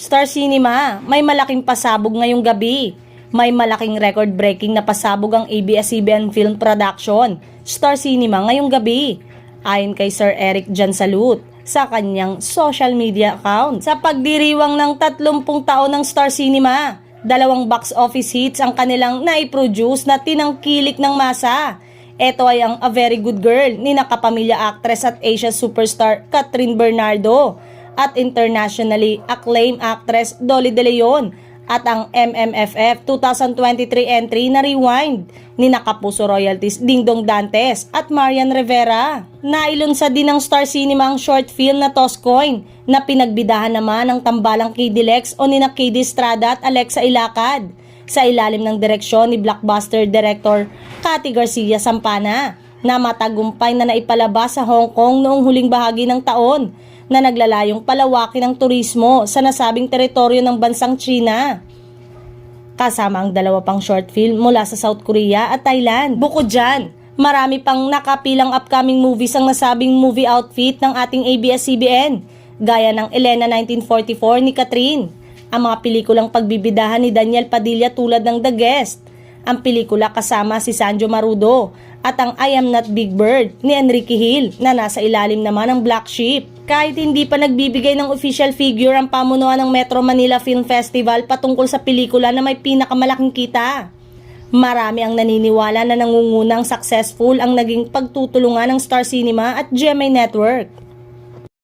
Star Cinema, may malaking pasabog ngayong gabi. May malaking record-breaking na pasabog ang ABS-CBN Film Production, Star Cinema ngayong gabi. Ayon kay Sir Eric Jansalut sa kanyang social media account. Sa pagdiriwang ng 30 taon ng Star Cinema, 2 box office hits ang kanilang naiproduce na tinangkilik ng masa. Ito ay ang A Very Good Girl ni nakapamilya actress at Asia superstar Catherine Bernardo at internationally acclaimed actress Dolly De Leon at ang MMFF 2023 entry na Rewind ni Nakapuso Royalties Dingdong Dantes at Marian Rivera. Nailunsa din ng Star Cinema ang short film na Toscoin na pinagbidahan naman ng tambalang KD Lex o nina KD Estrada at Alexa Ilacad sa ilalim ng direksyon ni blockbuster director Cathy Garcia Sampana na matagumpay na naipalabas sa Hong Kong noong huling bahagi ng taon na naglalayong palawakin ng turismo sa nasabing teritoryo ng bansang China. Kasama ang 2 pang short film mula sa South Korea at Thailand. Bukod dyan, marami pang nakapilang upcoming movies ang nasabing movie outfit ng ating ABS-CBN, gaya ng Elena 1944 ni Catherine, ang mga pelikulang pagbibidahan ni Daniel Padilla tulad ng The Guest, ang pelikula kasama si Sanjo Marudo, at ang I Am Not Big Bird ni Enrique Hill na nasa ilalim naman ng Black Sheep. Kahit hindi pa nagbibigay ng official figure ang pamunuan ng Metro Manila Film Festival patungkol sa pelikula na may pinakamalaking kita, marami ang naniniwala na nangungunang successful ang naging pagtutulungan ng Star Cinema at GMA Network.